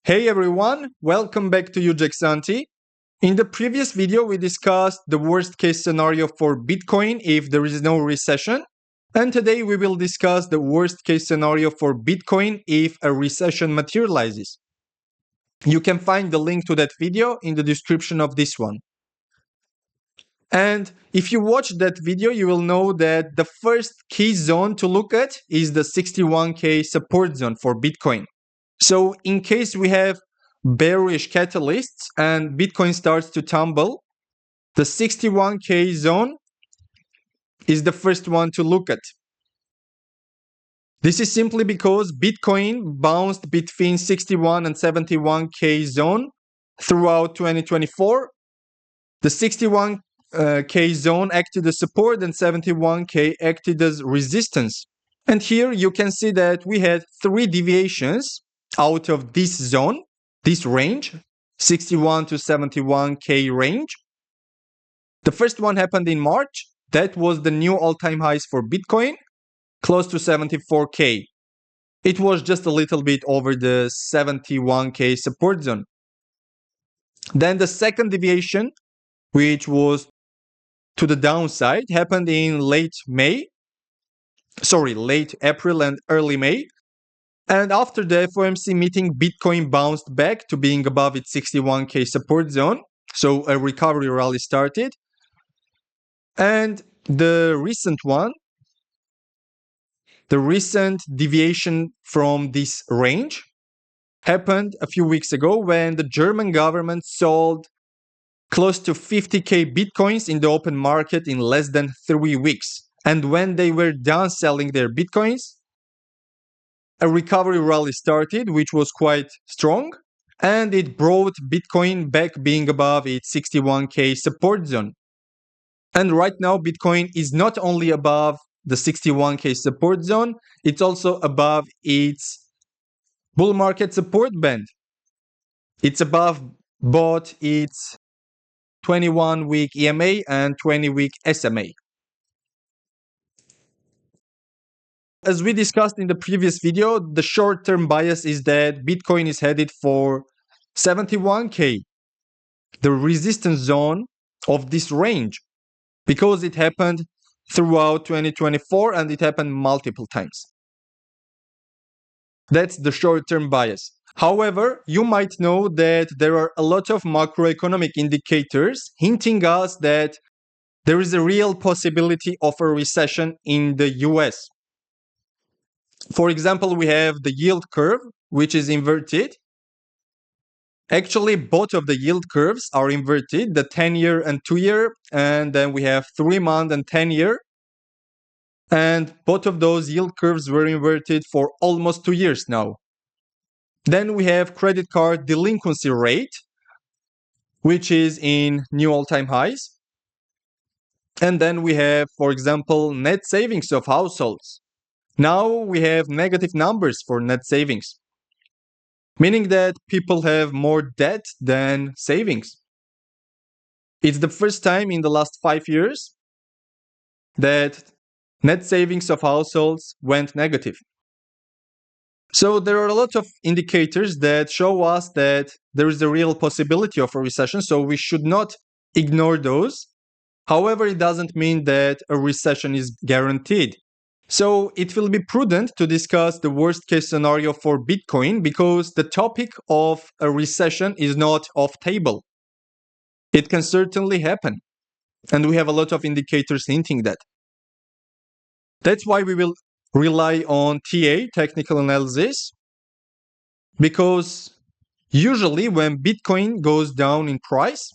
Hey everyone, welcome back to Santi. In the previous video, we discussed the worst case scenario for Bitcoin if there is no recession. And today we will discuss the worst case scenario for Bitcoin if a recession materializes. You can find the link to that video in the description of this one. And if you watch that video, you will know that the first key zone to look at is the 61K support zone for Bitcoin. So in case we have bearish catalysts and Bitcoin starts to tumble, the 61K zone is the first one to look at. This is simply because Bitcoin bounced between 61 and 71K zone throughout 2024. The 61K zone acted as support and 71K acted as resistance. And here you can see that we had three deviations out of this zone, this range, 61 to 71K range. The first one happened in March. That was the new all-time highs for Bitcoin, close to 74K. It was just a little bit over the 71K support zone. Then the second deviation, which was to the downside, happened in late April and early May. And after the FOMC meeting, Bitcoin bounced back to being above its 61K support zone. So a recovery rally started. And the recent deviation from this range happened a few weeks ago when the German government sold close to 50K Bitcoins in the open market in less than 3 weeks. And when they were done selling their Bitcoins, a recovery rally started, which was quite strong, and it brought Bitcoin back being above its 61K support zone. And right now, Bitcoin is not only above the 61K support zone, it's also above its bull market support band. It's above both its 21-week EMA and 20-week SMA. As we discussed in the previous video, the short-term bias is that Bitcoin is headed for 71K, the resistance zone of this range, because it happened throughout 2024 and it happened multiple times. That's the short-term bias. However, you might know that there are a lot of macroeconomic indicators hinting us that there is a real possibility of a recession in the US. For example, we have the yield curve, which is inverted. Actually, both of the yield curves are inverted, the 10-year and 2-year, and then we have 3-month and 10-year. And both of those yield curves were inverted for almost 2 years now. Then we have credit card delinquency rate, which is in new all-time highs. And then we have, for example, net savings of households. Now we have negative numbers for net savings, meaning that people have more debt than savings. It's the first time in the last 5 years that net savings of households went negative. So there are a lot of indicators that show us that there is a real possibility of a recession, so we should not ignore those. However, it doesn't mean that a recession is guaranteed. So it will be prudent to discuss the worst case scenario for Bitcoin because the topic of a recession is not off table. It can certainly happen. And we have a lot of indicators hinting that. That's why we will rely on TA, technical analysis, because usually when Bitcoin goes down in price,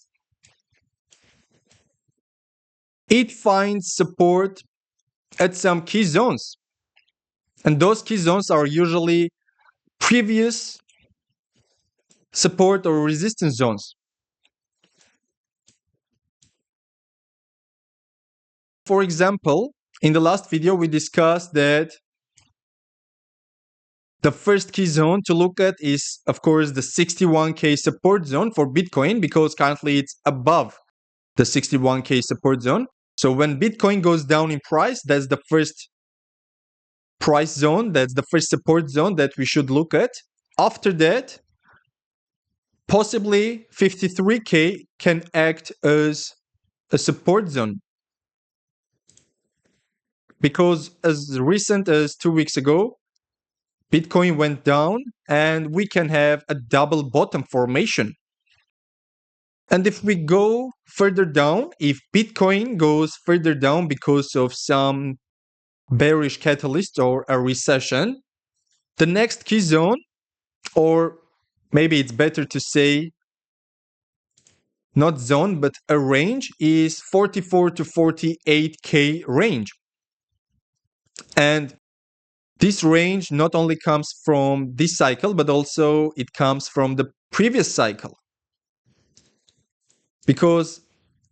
it finds support at some key zones. And those key zones are usually previous support or resistance zones. For example, in the last video, we discussed that the first key zone to look at is, of course, the 61K support zone for Bitcoin because currently it's above the 61K support zone. So when Bitcoin goes down in price, that's the first price zone, that's the first support zone that we should look at. After that, possibly 53K can act as a support zone. Because as recent as 2 weeks ago, Bitcoin went down and we can have a double bottom formation. And if we go further down, if Bitcoin goes further down because of some bearish catalyst or a recession, the next key zone, or maybe it's better to say not zone, but a range, is 44 to 48K range. And this range not only comes from this cycle, but also it comes from the previous cycle. Because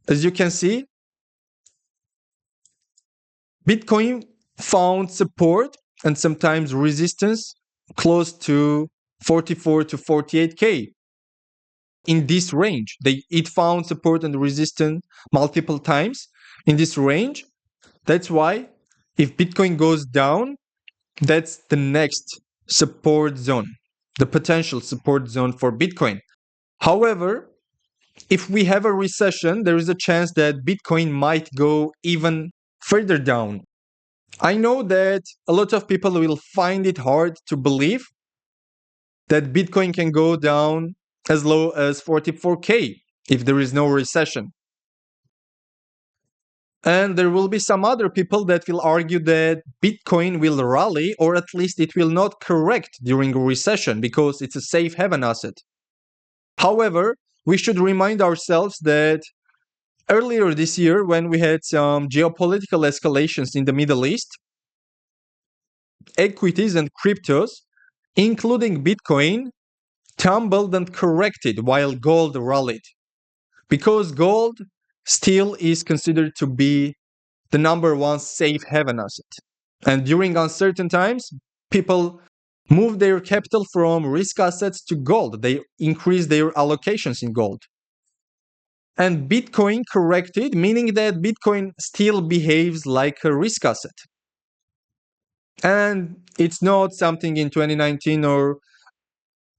as you can see, Bitcoin found support and sometimes resistance close to 44 to 48K. In this range, it found support and resistance multiple times in this range. That's why if Bitcoin goes down, that's the next support zone, the potential support zone for Bitcoin. However, if we have a recession, there is a chance that Bitcoin might go even further down. I know that a lot of people will find it hard to believe that Bitcoin can go down as low as 44K if there is no recession. And there will be some other people that will argue that Bitcoin will rally, or at least it will not correct during a recession because it's a safe haven asset. However, we should remind ourselves that earlier this year, when we had some geopolitical escalations in the Middle East, equities and cryptos, including Bitcoin, tumbled and corrected while gold rallied. Because gold still is considered to be the number one safe haven asset. And during uncertain times, people move their capital from risk assets to gold. They increase their allocations in gold. And Bitcoin corrected, meaning that Bitcoin still behaves like a risk asset. And it's not something in 2019 or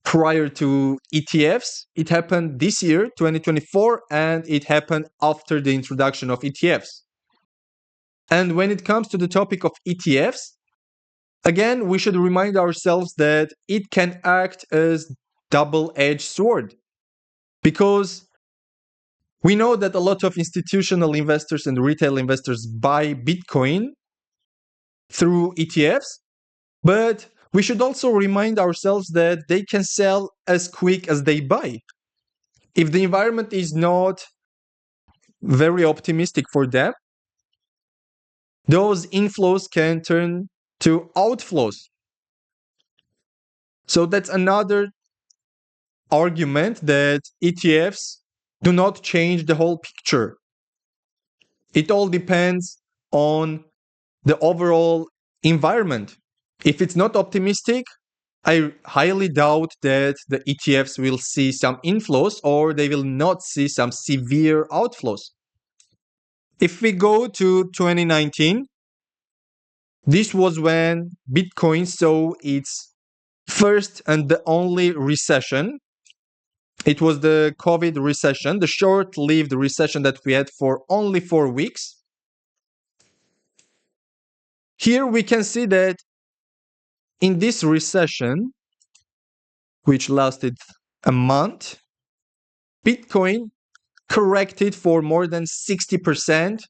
prior to ETFs. It happened this year, 2024, and it happened after the introduction of ETFs. And when it comes to the topic of ETFs, again, we should remind ourselves that it can act as double-edged sword, because we know that a lot of institutional investors and retail investors buy Bitcoin through ETFs, but we should also remind ourselves that they can sell as quick as they buy. If the environment is not very optimistic for them, those inflows can turn to outflows. So that's another argument that ETFs do not change the whole picture. It all depends on the overall environment. If it's not optimistic, I highly doubt that the ETFs will see some inflows or they will not see some severe outflows. If we go to 2019, this was when Bitcoin saw its first and the only recession. It was the COVID recession, the short-lived recession that we had for only 4 weeks. Here we can see that in this recession, which lasted a month, Bitcoin corrected for more than 60%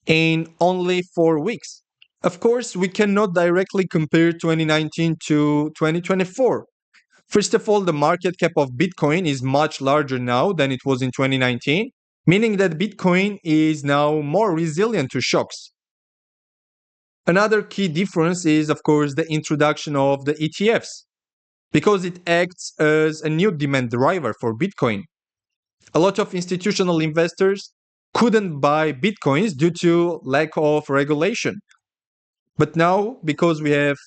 in only 4 weeks. Of course, we cannot directly compare 2019 to 2024. First of all, the market cap of Bitcoin is much larger now than it was in 2019, meaning that Bitcoin is now more resilient to shocks. Another key difference is, of course, the introduction of the ETFs, because it acts as a new demand driver for Bitcoin. A lot of institutional investors couldn't buy Bitcoins due to lack of regulation. But now, because we have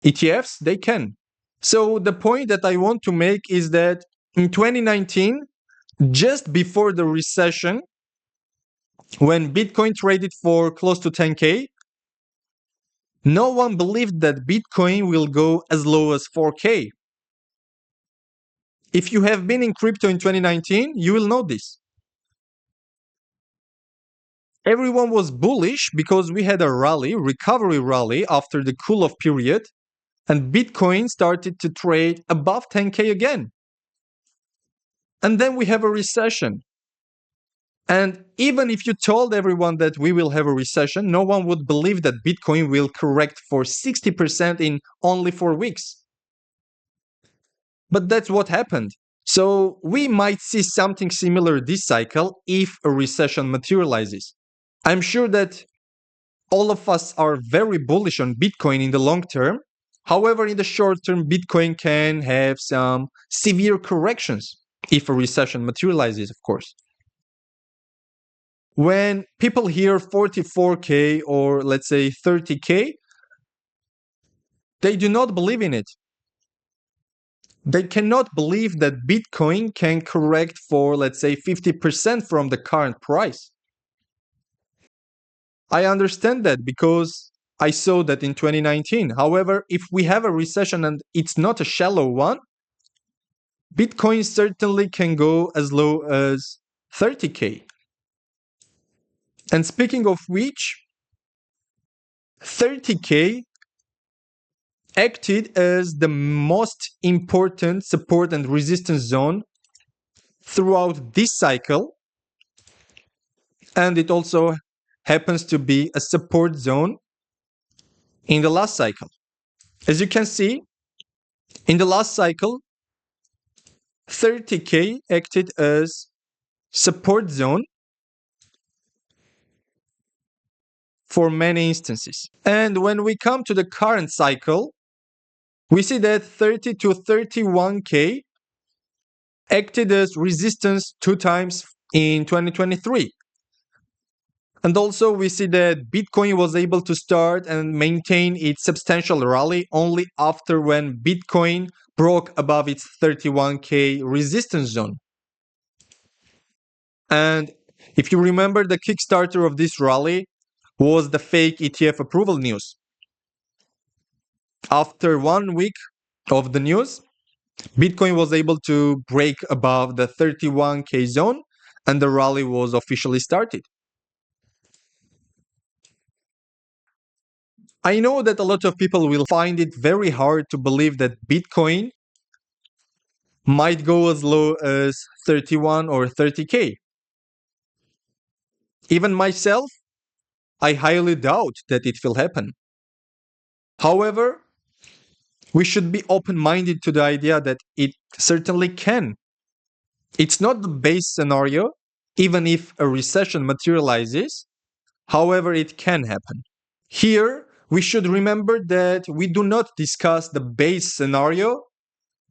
ETFs, they can. So the point that I want to make is that in 2019, just before the recession, when Bitcoin traded for close to 10K, no one believed that Bitcoin will go as low as 4K. If you have been in crypto in 2019, you will know this. Everyone was bullish because we had a recovery rally after the cool-off period, and Bitcoin started to trade above 10K again. And then we have a recession. And even if you told everyone that we will have a recession, no one would believe that Bitcoin will correct for 60% in only 4 weeks. But that's what happened. So we might see something similar this cycle if a recession materializes. I'm sure that all of us are very bullish on Bitcoin in the long term. However, in the short term, Bitcoin can have some severe corrections if a recession materializes, of course. When people hear 44K or let's say 30K, they do not believe in it. They cannot believe that Bitcoin can correct for, let's say, 50% from the current price. I understand that because I saw that in 2019. However, if we have a recession and it's not a shallow one, Bitcoin certainly can go as low as 30K. And speaking of which, 30K acted as the most important support and resistance zone throughout this cycle, and it also happens to be a support zone in the last cycle. As you can see, in the last cycle, 30K acted as support zone for many instances. And when we come to the current cycle, we see that 30 to 31K acted as resistance 2 times in 2023. And also we see that Bitcoin was able to start and maintain its substantial rally only after when Bitcoin broke above its 31K resistance zone. And if you remember, the Kickstarter of this rally was the fake ETF approval news. After 1 week of the news, Bitcoin was able to break above the 31K zone and the rally was officially started. I know that a lot of people will find it very hard to believe that Bitcoin might go as low as 31 or 30K. Even myself, I highly doubt that it will happen. However, we should be open-minded to the idea that it certainly can. It's not the base scenario, even if a recession materializes. However, it can happen. Here, we should remember that we do not discuss the base scenario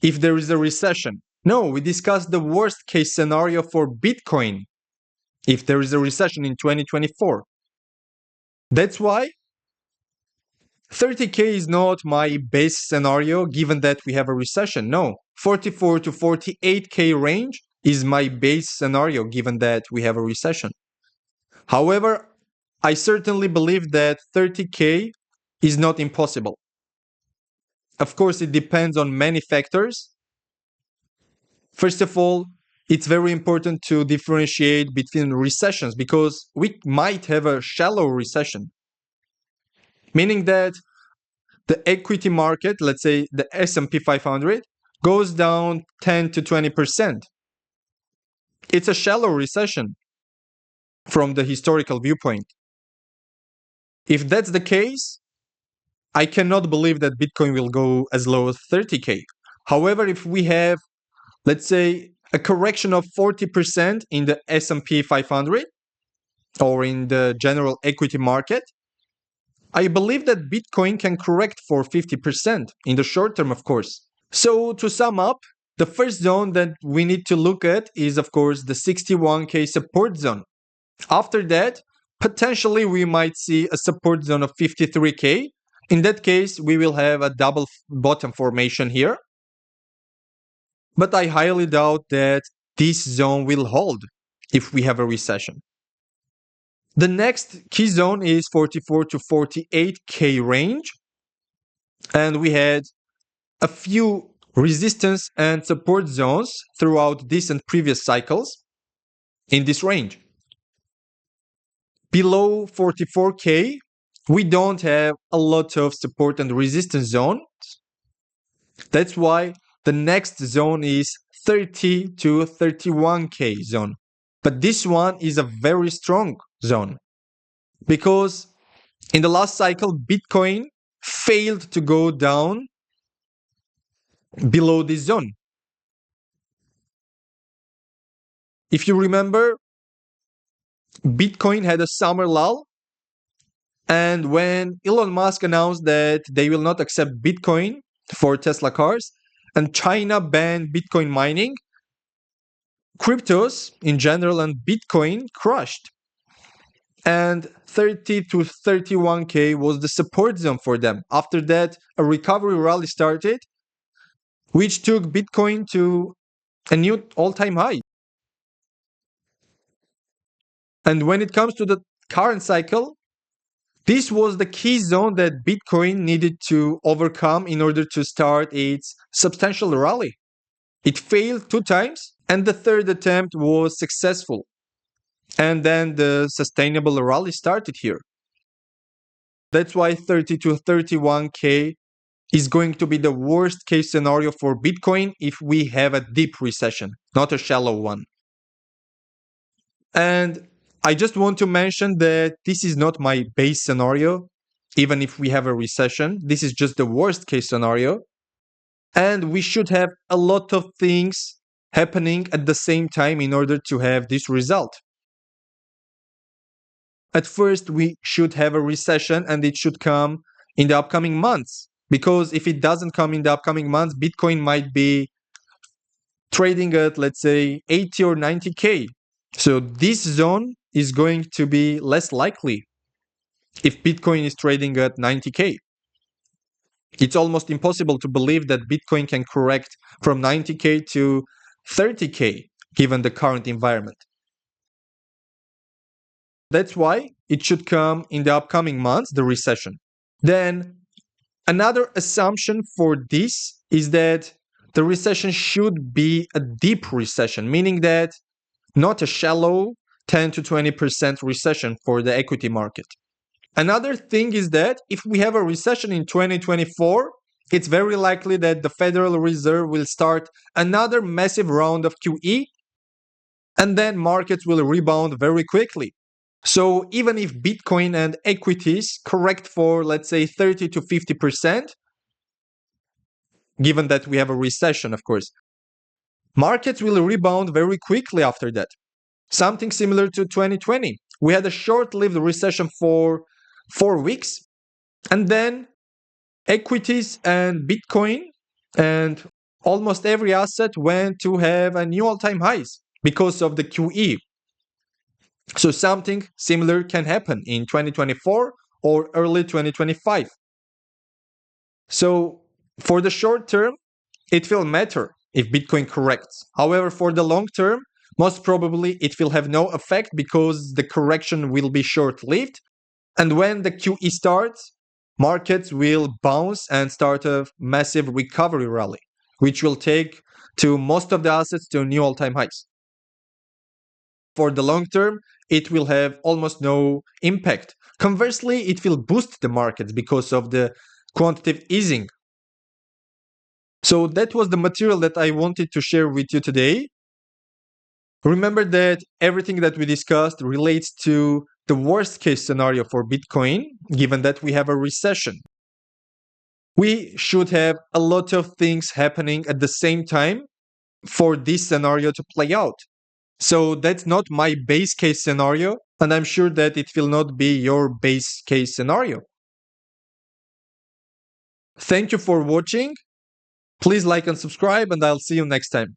if there is a recession. No, we discuss the worst case scenario for Bitcoin if there is a recession in 2024. That's why 30K is not my base scenario given that we have a recession. No, 44 to 48K range is my base scenario given that we have a recession. However, I certainly believe that 30K is not impossible. Of course, it depends on many factors. First of all, it's very important to differentiate between recessions because we might have a shallow recession, meaning that the equity market, let's say the S&P 500, goes down 10 to 20%. It's a shallow recession from the historical viewpoint. If that's the case, I cannot believe that Bitcoin will go as low as 30K. However, if we have, let's say, a correction of 40% in the S&P 500 or in the general equity market, I believe that Bitcoin can correct for 50% in the short term, of course. So to sum up, the first zone that we need to look at is, of course, the 61K support zone. After that, potentially we might see a support zone of 53K. In that case, we will have a double bottom formation here. But I highly doubt that this zone will hold if we have a recession. The next key zone is 44 to 48K range. And we had a few resistance and support zones throughout this and previous cycles in this range. Below 44K, we don't have a lot of support and resistance zones. That's why the next zone is 30 to 31K zone. But this one is a very strong zone because in the last cycle, Bitcoin failed to go down below this zone. If you remember, Bitcoin had a summer lull, and when Elon Musk announced that they will not accept Bitcoin for Tesla cars and China banned Bitcoin mining, cryptos in general and Bitcoin crushed. And 30 to 31K was the support zone for them. After that, a recovery rally started, which took Bitcoin to a new all-time high. And when it comes to the current cycle, this was the key zone that Bitcoin needed to overcome in order to start its substantial rally. It failed 2 times, and the third attempt was successful. And then the sustainable rally started here. That's why 30 to 31K is going to be the worst case scenario for Bitcoin if we have a deep recession, not a shallow one. And I just want to mention that this is not my base scenario, even if we have a recession. This is just the worst case scenario. And we should have a lot of things happening at the same time in order to have this result. At first, we should have a recession and it should come in the upcoming months. Because if it doesn't come in the upcoming months, Bitcoin might be trading at, let's say, 80 or 90K. So this zone is going to be less likely if Bitcoin is trading at 90K. It's almost impossible to believe that Bitcoin can correct from 90K to 30K given the current environment. That's why it should come in the upcoming months, the recession. Then another assumption for this is that the recession should be a deep recession, meaning that not a shallow 10 to 20% recession for the equity market. Another thing is that if we have a recession in 2024, it's very likely that the Federal Reserve will start another massive round of QE, and then markets will rebound very quickly. So even if Bitcoin and equities correct for, let's say, 30 to 50%, given that we have a recession, of course, markets will rebound very quickly after that. Something similar to 2020. We had a short-lived recession for 4 weeks, and then equities and Bitcoin and almost every asset went to have a new all-time highs because of the QE. So something similar can happen in 2024 or early 2025. So for the short term, it will matter if Bitcoin corrects. However, for the long term, most probably it will have no effect because the correction will be short-lived. And when the QE starts, markets will bounce and start a massive recovery rally, which will take to most of the assets to new all-time highs. For the long term, it will have almost no impact. Conversely, it will boost the markets because of the quantitative easing. So that was the material that I wanted to share with you today. Remember that everything that we discussed relates to the worst case scenario for Bitcoin, given that we have a recession. We should have a lot of things happening at the same time for this scenario to play out. So that's not my base case scenario, and I'm sure that it will not be your base case scenario. Thank you for watching. Please like and subscribe, and I'll see you next time.